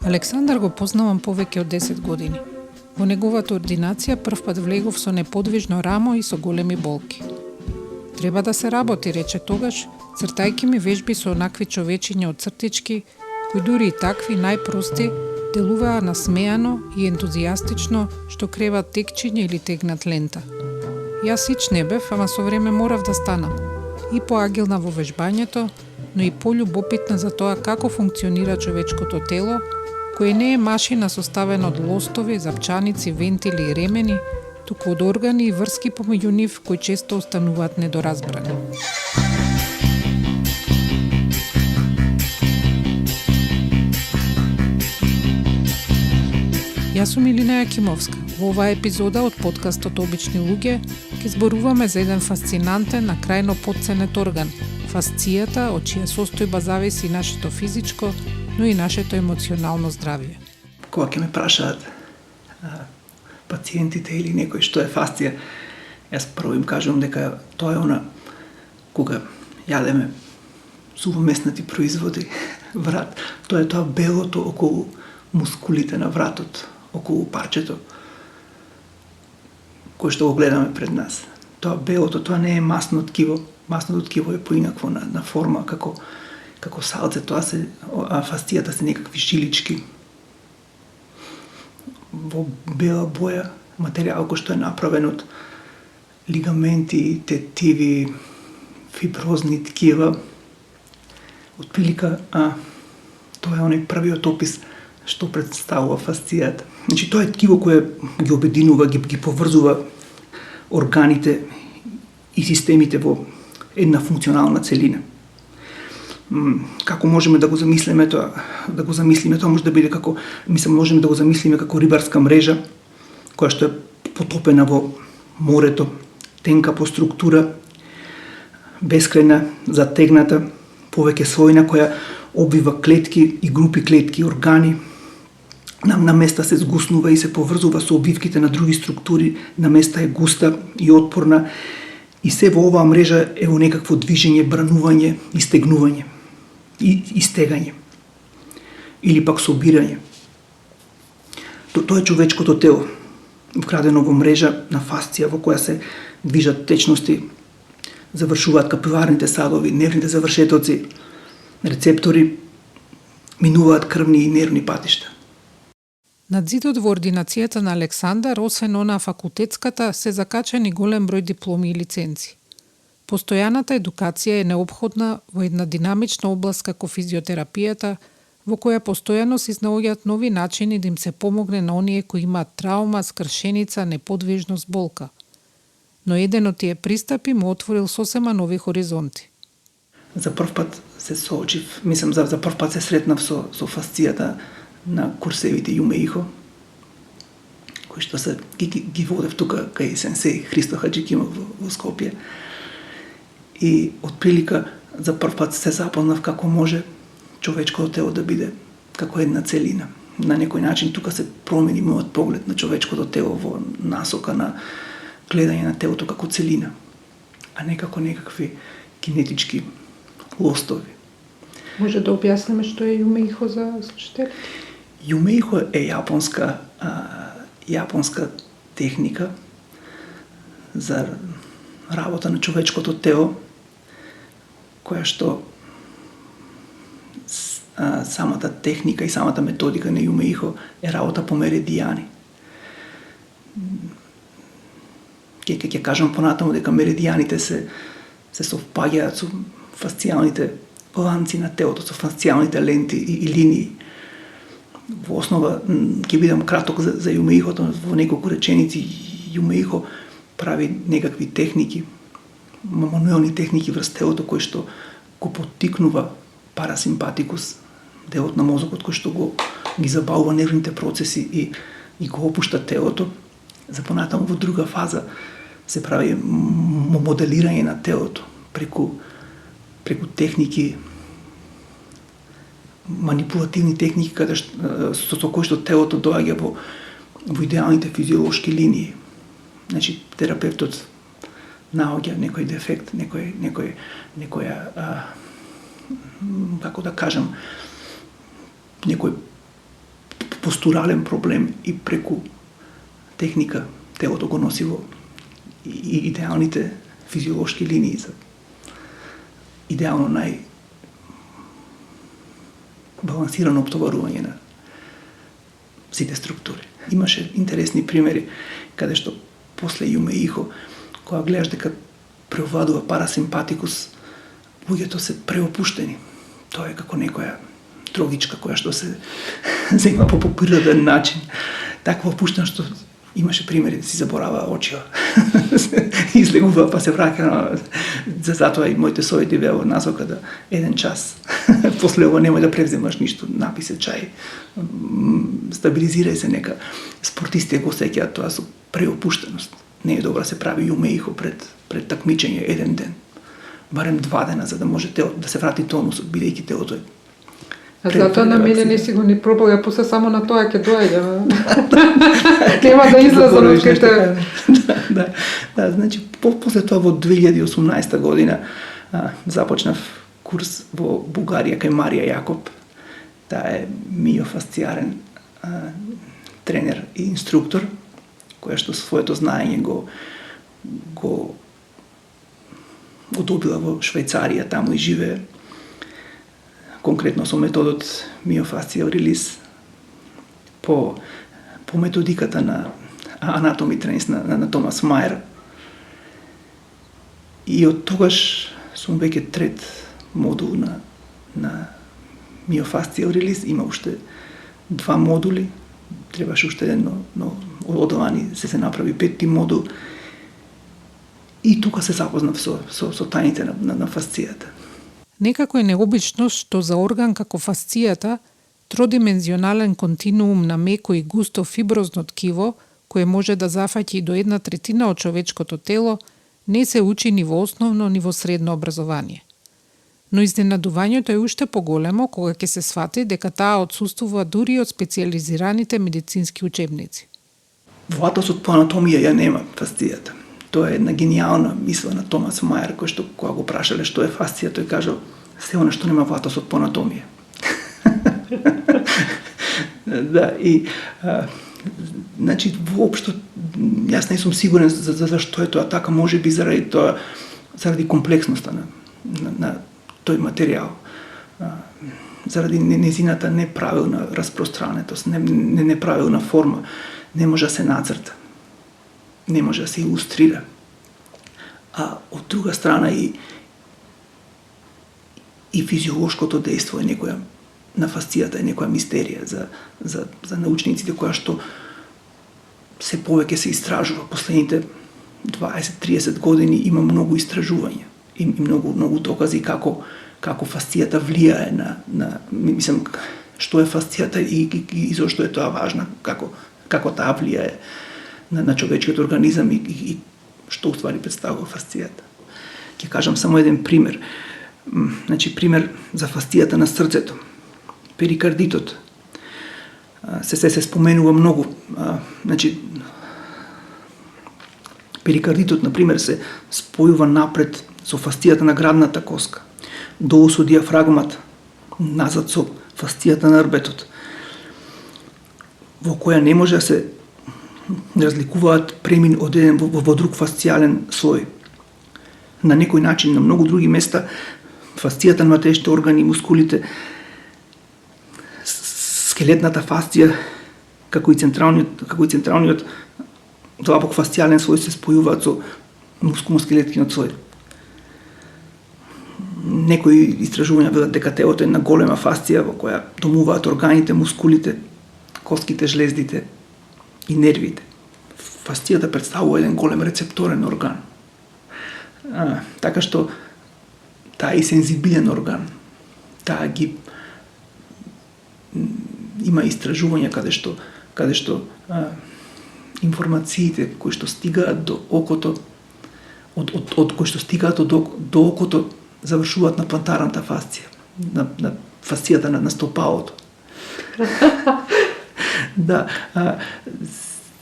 Александар го познавам повеќе од 10 години. Во неговата ординација првпат влегов со неподвижно рамо и со големи болки. Треба да се работи, рече тогаш, цртајќи ми вежби со онакви човечиња од цртички, кои дури и такви најпрости делуваа насмеано и ентузијастично, што креват текчиња или тегнат лента. Јас ич не бев, ама со време морав да станам. И поагилна во вежбањето, но и полюбопитна за тоа како функционира човечкото тело, кој не е машина составена од лостови, запчаници, вентили и ремени, туку од органи и врски помеѓу нив кои често остануваат недоразбрани. Јас сум Илина Јакимовска. Во оваа епизода од подкастот Обични луѓе ќе зборуваме за еден фасцинантен, на крајно потценет орган – фасцијата, од чија состојба зависи нашето физичко, но и нашето емоционално здравје. Кога ќе ме прашаат пациентите или некој што е фасција, јас прво им кажувам дека тоа е она кога јадеме сувомеснати производи врат. Тоа е тоа белото околу мускулите на вратот, околу парчето кој што го гледаме пред нас. Тоа белото, тоа не е масно ткиво. Масното ткиво е поинакво на форма како салце, а фасцијата се некакви жилички во бела боја, материјал кој што е направен од лигаменти, тетиви, фиброзни ткива. Отприлика, тоа е оној првиот опис што представува фасцијата. Значи, тоа е ткиво кое ги обединува, ги поврзува органите и системите во една функционална целина. Како можеме да го замислиме тоа? Тоа може да биде како, можеме да го замислиме како рибарска мрежа, која што е потопена во морето, тенка по структура, бескрајна, затегната, повеќе слојна, која обвива клетки и групи клетки, органи. На места се згуснува и се поврзува со обвивките на други структури, на места е густа и отпорна, и се во оваа мрежа е во некакво движење, бранување, истегнување и стегање или пак собирање. Тоа е човечкото тело, вкрадено во мрежа на фасција во која се движат течности, завршуваат капиларните садови, нервните завршетоци, рецептори, минуваат крвни и нервни патишта. Над зидот во ординацијата на Александар, освен она факултетската, се закачани голем број дипломи и лиценци. Постојаната едукација е неопходна во една динамична област како физиотерапијата, во која постојано се изнаоѓаат нови начини да им се помогне на оние кои имаат траума, скршеница, неподвижност, болка. Но еден од тие пристапи му отворил сосема нови хоризонти. За прв пат се соочив, за прв пат се сретнав со фасцијата на курсевите Јумеихо, кои што се ги водев тука кај сенсеј Христо Хаджикимов во Скопје. И отприлика за прв пат се запознав како може човечкото тело да биде како една целина. На некој начин тука се промени мојот поглед на човечкото тело во насока на гледање на телото како целина, а не како некакви кинетички лостови. Може да објасниме што е Јумеихо за слушателите? Јумеихо е јапонска техника за работа на човечкото тело, која што самата техника и самата методика на Јумеихо е работа по меридијани. Ќе кажам понатаму дека меридијаните се совпаѓаат со фасцијалните ланци на телото, со фасцијалните ленти и линии. Во основа, ќе бидам краток за Јумеихото, во неколку реченици. Јумеихо прави некакви техники, мануелни техники врз телото, кои што го поттикнува парасимпатикус, делот на мозокот кој што ги забавува нервните процеси и го опушта телото. За понатаму во друга фаза се прави моделирање на телото преку техники, манипулативни техники со кои што телото доаѓа во идеалните физиолошки линии. Значи, терапевтот наоѓа некој дефект, некоја како да кажам, некој постурален проблем и преку техника телото го носи во идеалните физиолошки линии за идеално балансирано оптоварување на сите структури. Имаше интересни примери каде што после Јумеихо, кога гледаш дека преовладува парасимпатикус, луѓето се преопуштени. Тоа е како некоја трогичка која што се зема по природен начин. Таква опуштена што имаше примери, си заборава очио. Излегува, па се враќа. Затоа и моите совети беа во насока да 1 час. После ова немој да превземаш ништо, напи се чај. Стабилизирај се, нека спортистите го сеќаат тоа со преопуштеност. Не е добро да се прави Јумеихо пред такмичење 1 ден. Барем 2 дена, за да може телото да се врати тонусот, бидејќи телото е. Затоа на мене не си го ни пробал, ја после само на тоа ќе доаѓа. Нема да излезам од кај. Да, значи после тоа во 2018 година започнав курс во Бугарија кај Марија Јакоб. Таа е миофасцијарен тренер и инструктор, која што своето знаење го добила во Швајцарија, таму и живее. Конкретно со методот миофасцијал релиз по методиката на анатоми тренинг на Томас Мајер. И од тогаш сум веќе 3 модул на миофасцијал релиз. Има уште 2 модули, требаше уште едно, но одолани се направи 5-ти модул. И тука се запознав со тајните на фасцијата. Некако е необично што за орган како фасцијата, тродимензионален континуум на меко и густо фиброзно ткиво, кое може да зафаќа и до 1/3 од човечкото тело, не се учи ни во основно, ни во средно образование. Но изненадувањето е уште поголемо кога ќе се свати дека таа отсуствува дури од специјализираните медицински учебници. Во атосот по анатомија ја нема фасцијата. Тоа е една генијална мисла на Томас Мајер, кој што кога го прашале што е фасција, тој кажал се она што нема во атосот по анатомија. Да, и значи воопшто јас не сум сигурен за што е тоа така, можеби заради комплексноста на тој материјал. Заради незината неправилна распространетост, неправилна форма, не може да се нацрта. Не може да се илустрира. А од друга страна и физиолошкото дејство е некоја на фасцијата е некоја мистерија за научниците, која што се повеќе се истражува. Последните 20-30 години има многу истражувања и многу докази како фасцијата влијае на мислам што е фасцијата и зошто е тоа важно, како таа влијае на човечкиот организам и што уствари представува фасцијата. Ќе кажам само еден пример. Значи, пример за фасцијата на срцето. Перикардитот. Се споменува многу. Значи, перикардитот, например, се спојува напред со фасцијата на градната коска, долу со диафрагмата, назад со фасцијата на рбетот, во која не може да се разликуваат премин од еден во друг фасцијален слој. На некој начин, на многу други места, фасцијата на внатрешните органи и мускулите, скелетната фасција, како и централниот Тоа пак фасцијален слој се спојуваат со мускулно-скелеткиот слој. Некои истражувања велат дека телото е една голема фасција во која домуваат органите, мускулите, коските, жлездите и нервите. Фасцијата представува еден голем рецепторен орган. Така што таа е сензибилен орган. Таа ги има истражувања каде што информациите кои што стигаат до окото од кои што стигаат до окото завршуваат на плантарната фасција, на фасцијата на стопалото. Да.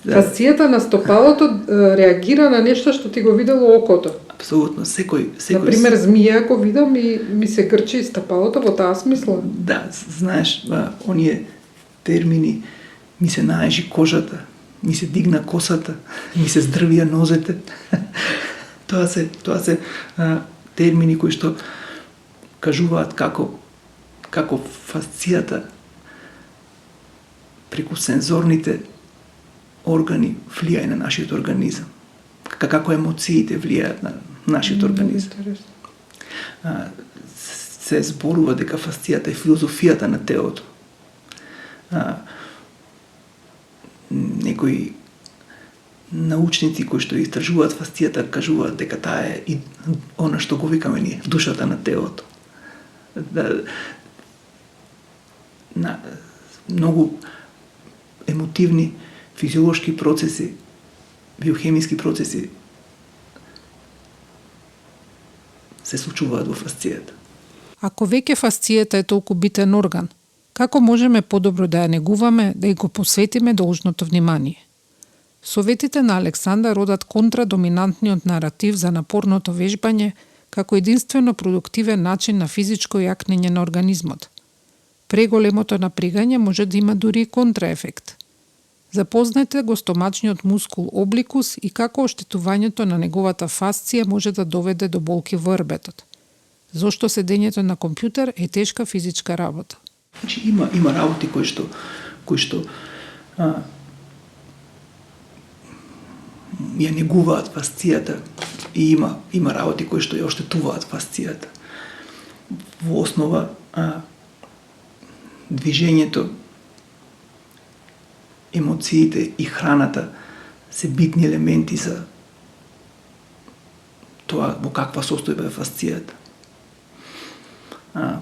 Фасцијата на стопалото реагира на нешто што ти го видело окото. Апсолутно, секој. Например, змија ако видам и ми се грчи стопалото во таа смисла. Да, знаеш, оние термини, ми се наежи кожата, ми се дигна косата, ми се здрвија нозете. Тоа се термини кои што кажуваат како фасцијата преку сензорните органи влијае на нашиот организам. Како емоциите влијаат на нашиот организам. Се зборува дека фасцијата е филозофијата на телото. Некои научници кои што истражуваат фасцијата кажуваат дека таа е и она што го викаме ние, душата на телото. Многу емотивни, физиолошки процеси, биохемиски процеси се случуваат во фасцијата. Ако веќе фасцијата е толку битен орган, како можеме подобро да ја негуваме, да ја го посветиме должното внимание? Советите на Александар одат контра доминантниот наратив за напорното вежбање како единствено продуктивен начин на физичко јакнење на организмот. Преголемото напрегање може да има дури и контраефект. Запознајте го стомачниот мускул обликус и како оштетувањето на неговата фасција може да доведе до болки во рбетот. Зошто седењето на компјутер е тешка физичка работа. Значи има работи кои што ја негуваат фасцијата и има работи кои што ја оштетуваат фасцијата. Во основа движењето, емоциите и храната се битни елементи за тоа во каква состојба е фасцијата.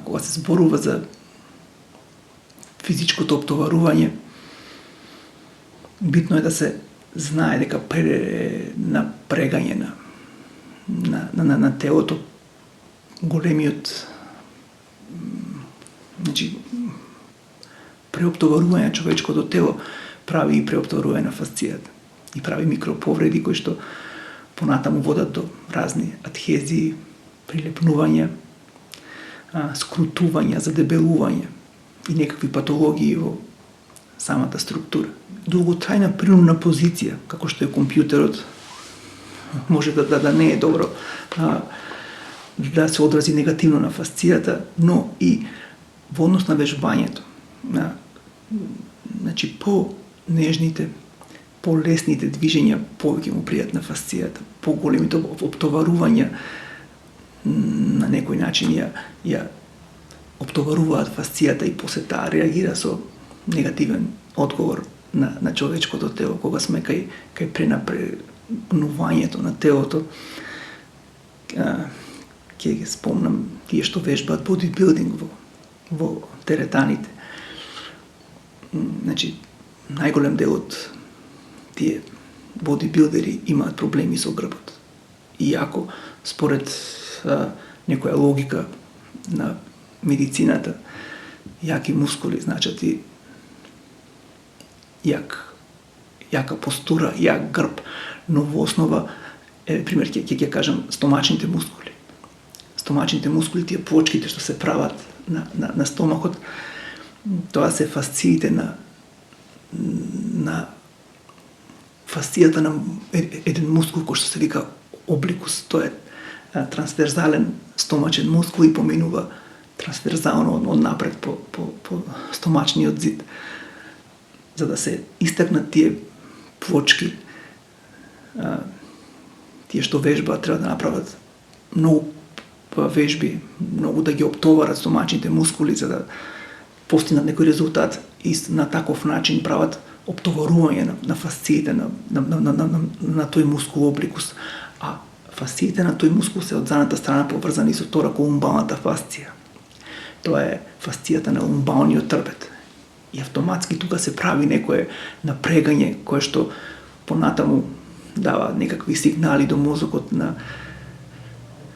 Кога се зборува за физичкото оптоварување, битно е да се знае дека напрегање на телото, големиот, значи, преоптоварување на човечкото тело прави и преоптоварување на фасцијата и прави микроповреди кои што понатаму водат до разни адхезии, прилепнувања, скрутувања, задебелување и некакви патологии во самата структура. Долготрајна принудна позиција, како што е компјутерот, може да не е добро да се одрази негативно на фасцијата, но и во однос на вежбањето. Значи, по-нежните, по-лесните движења повеќе му пријат на фасцијата, по-големите оптоварувања на некој начин ја оптоваруваат фасцијата и после таа реагира со негативен одговор на човечкото тело. Кога сме кај пренапрегнувањето на телото, ќе ги спомнам тие што вежбаат бодибилдинг во теретаните. Значи, најголем дел од тие бодибилдери имаат проблеми со грбот. Иако, според некоја логика на медицината, јаки мускули значат и јака постура, јак грб, но во основа, пример, ќе кажам, стомачните мускули. Стомачните мускули, тие плочките што се прават на стомахот, тоа се фасциите на фасцијата на еден мускул кој што се вика обликус. Тоа е трансверзален стомачен мускул и поминува трансверзално од напред по стомачниот зид. За да се истакнат тие плочки, тие што вежбаат треба да направат многу вежби, многу да ги оптоварат стомачните мускули за да постигнат некој резултат и на таков начин прават оптоварување на фасциите на тој мускул обликус. А фасциите на тој мускул се од задната страна поврзани со торако-умбалната фасција. Тоа е фасцијата на умбалниот трпет. И автоматски тука се прави некое напрегање кое што понатаму дава некакви сигнали до мозокот на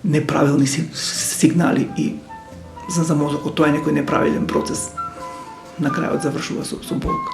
неправилни сигнали и за мозокот тоа е некој неправилен процес. На крајот завршува со болка.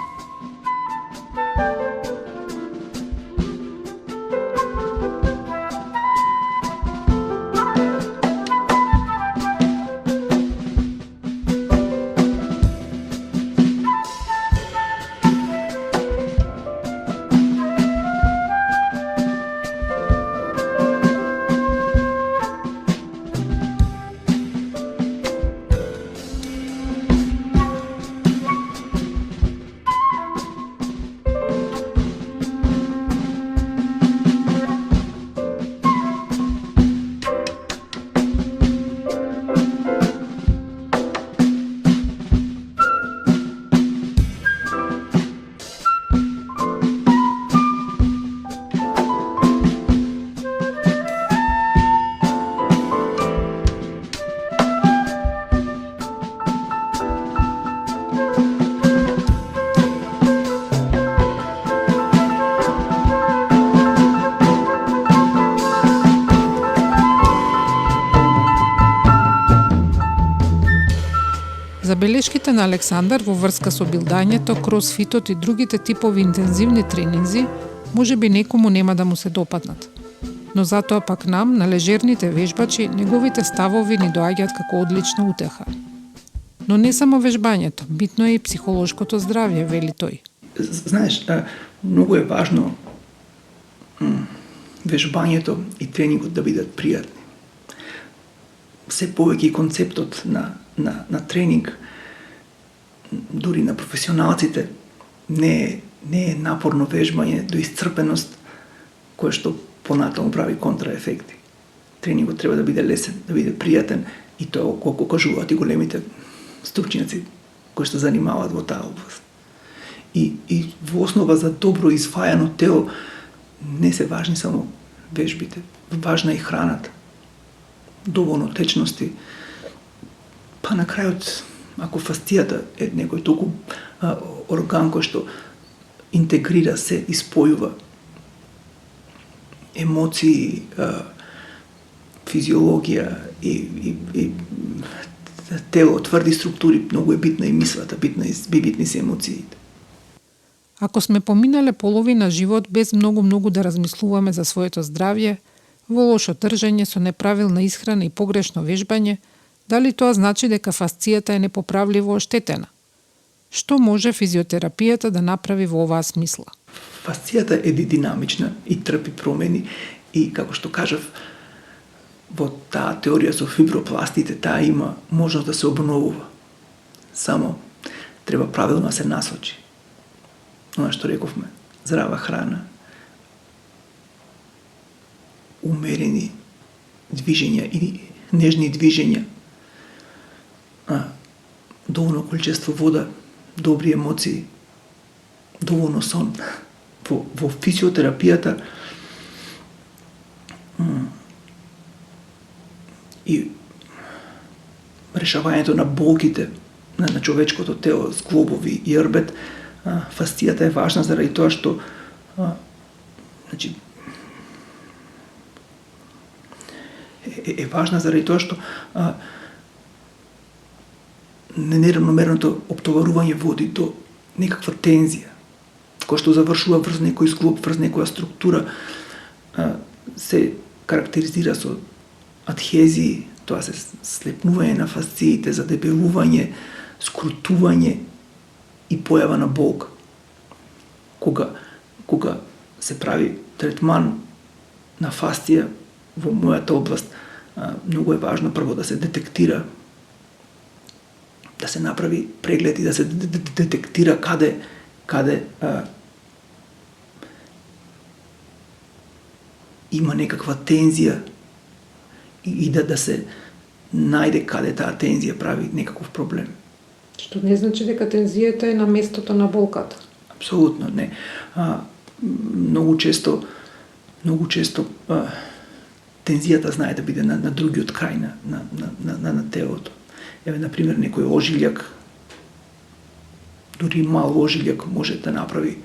Забелешките на Александар во врска со билдањето, кросфитот и другите типови интензивни тренинзи можеби некому нема да му се допаднат. Но затоа пак нам, на лежерните вежбачи, неговите ставови ни доаѓаат како одлична утеха. Но не само вежбањето, битно е и психолошкото здравје, вели тој. Знаеш, многу е важно вежбањето и тренингот да бидат пријатни. Се повеќе и концептот на тренинг, дури на професионалците, не е напорно вежбање до исцрпеност, кое што понатаму прави контраефекти. Тренингот треба да биде лесен, да биде пријатен и тоа колку кажуваат и големите стручњаци кои што занимаваат во таа област. И во основа за добро изфајано тело не се важни само вежбите, важна е и храната, доволно течности. Па на крајот, ако фасцијата е некој толку орган кој што интегрира се и спојува емоции, физиологија и тело, тврди структури, многу е битна и мислата, битни се емоциите. Ако сме поминале половина живот без многу да размислуваме за своето здравје, во лошо држање со неправилна исхрана и погрешно вежбање, дали тоа значи дека фасцијата е непоправливо оштетена? Што може физиотерапијата да направи во оваа смисла? Фасцијата е динамична и трпи промени и, како што кажав, во таа теорија со фибропластите, таа има можност да се обновува. Само треба правилно да се насочи. Она што рековме, здрава храна, умерени движења и нежни движења, доволно количество вода, добри емоции, доволно сон. Во физиотерапијата и решавањето на болките на човечкото тело, зглобови и јрбет, фасцијата е важна заради тоа што е важна заради тоа што неравномерното оптоварување води до некаква тензија, која што завршува врз некој зглоб, врз некоја структура, се карактеризира со адхезии, тоа се слепнување на фасциите, задебелување, скрутување и појава на болка. Кога се прави третман на фасција во мојата област, многу е важно прво да се детектира, да се направи преглед и да се детектира каде има некаква тензија и да се најде каде таа тензија прави некаков проблем. Што не значи дека тензијата е на местото на болката. Апсолутно не. Многу често тензијата знае да биде на другиот крај на телото. Еве, например, некој ожилјак, дури мал ожилјак може да направи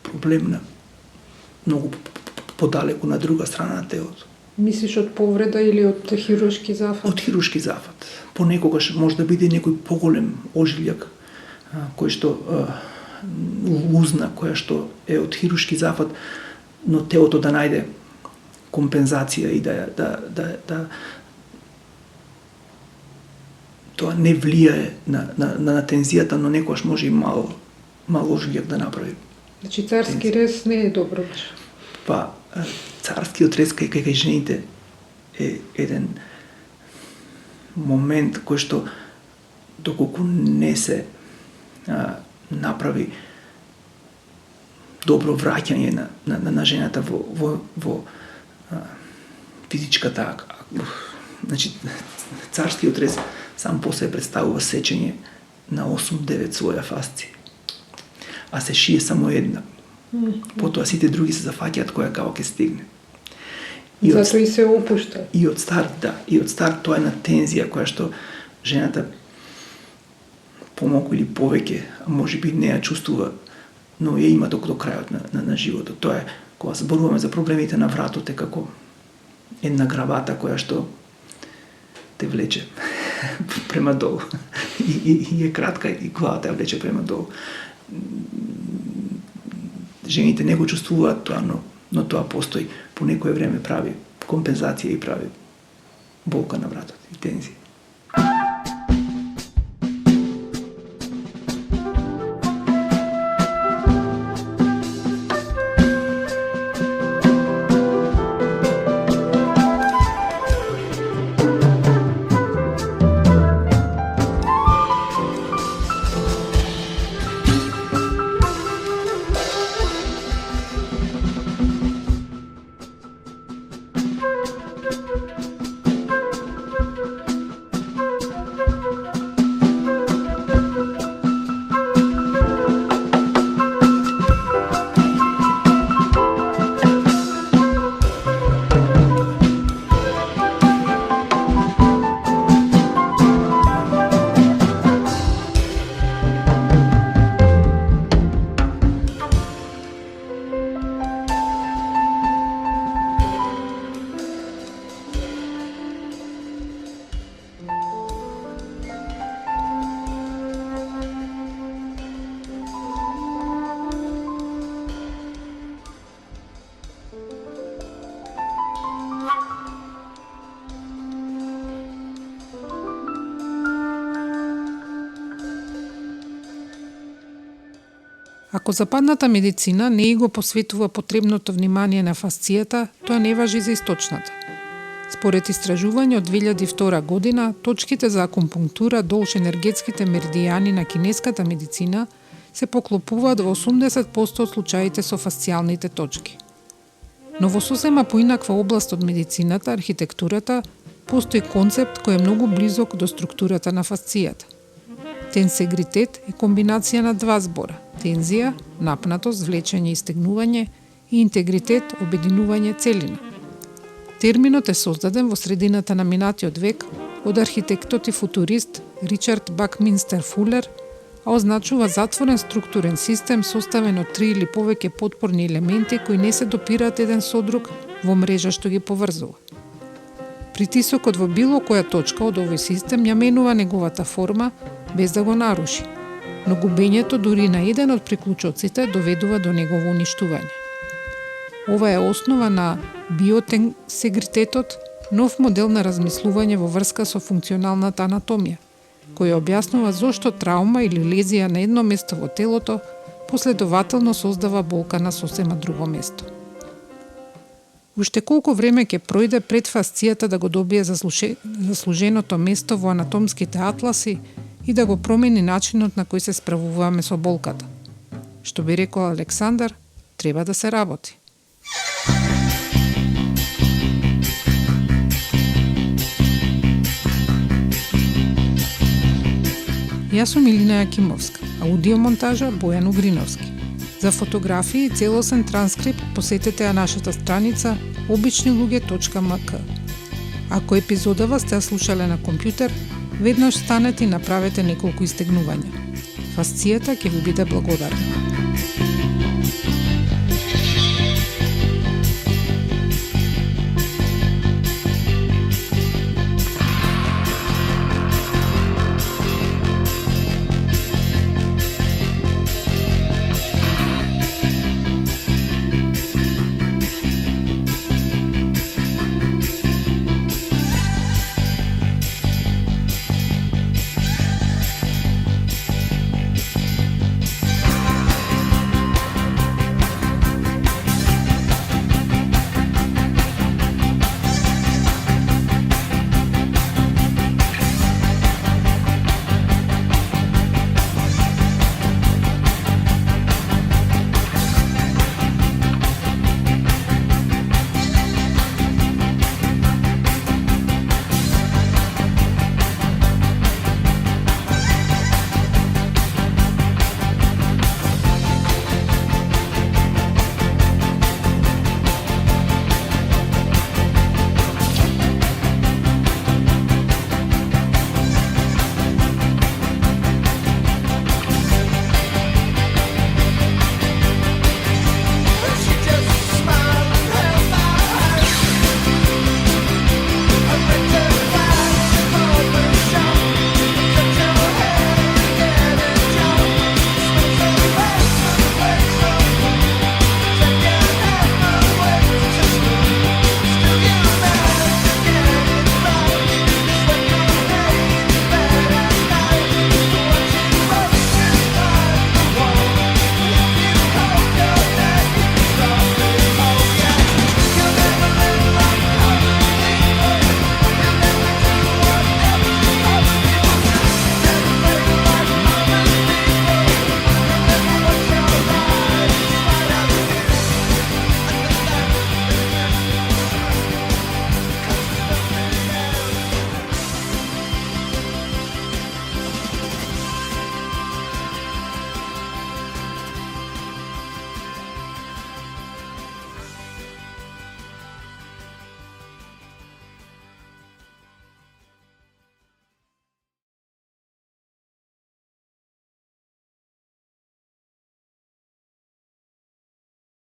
проблем на многу подалеку на друга страна на телото. Мислиш од повреда или од хируршки зафат? Од хируршки зафат. Понекогаш може да биде некој поголем ожилјак кој што узна која што е од хируршки зафат, но телото да најде компензација и да тоа не влијае на тензијата, но некогаш може и мал ожилјак да направи. Значи царски рез не е добро баш. Па царскиот рез кај жените е еден момент кој што доколку не се направи добро враќање на жената во физичката, значи царскиот рез сам по себе представува сечење на 8-9 слоја фасци, а се шие само една. Потоа сите други се зафаќаат која као ќе стигне. Зато и се опушта. И од старт тоа е на тензија која што жената помалку или повеќе, а може би не ја чувствува, но ја има до крајот на животот. Тоа е кога зборуваме за проблемите на вратот, е како една гравата која што те влече према долу. И е кратка и главата ја влече према долу. Жените не го чувствуваат тоа, но тоа постои. По некое време прави компензација и прави болка на вратот и тензија. Ако западната медицина не и го посветува потребното внимание на фасцијата, тоа не важи за источната. Според истражување од 2002 година, точките за акупунктура долж енергетските меридијани на кинеската медицина се поклопуваат во 80% од случаите со фасцијалните точки. Но во сосема поинаква област од медицината, архитектурата, постои концепт кој е многу близок до структурата на фасцијата. Тенсегритет е комбинација на два збора: тензија, напнатост, влечење и стегнување, и интегритет, обединување, целина. Терминот е создаден во средината на минатиот век од архитектот и футурист Ричард Бакминстер Фулер, а означува затворен структурен систем составен од 3 или повеќе потпорни елементи кои не се допираат еден со друг во мрежа што ги поврзува. Притисокот во било која точка од овој систем ја менува неговата форма без да го наруши, но губењето дури на еден од приклучоците доведува до негово уништување. Ова е основа на биотенсегритетот, нов модел на размислување во врска со функционалната анатомија, која објаснува зошто траума или лезија на едно место во телото последователно создава болка на сосема друго место. Уште колку време ќе пројде пред фасцијата да го добие заслуженото место во анатомските атласи и да го промени начинот на кој се справуваме со болката. Што би рекол Александар, треба да се работи. Јас сум Илина Јакимовска, аудиомонтажа Бојан Угриновски. За фотографии и целосен транскрипт посетете ја нашата страница обичнилуѓе.мк. Ако епизодава сте ја слушале на компјутер, веднаш станете и направете неколку истегнувања. Фасцијата ќе ви биде благодарна.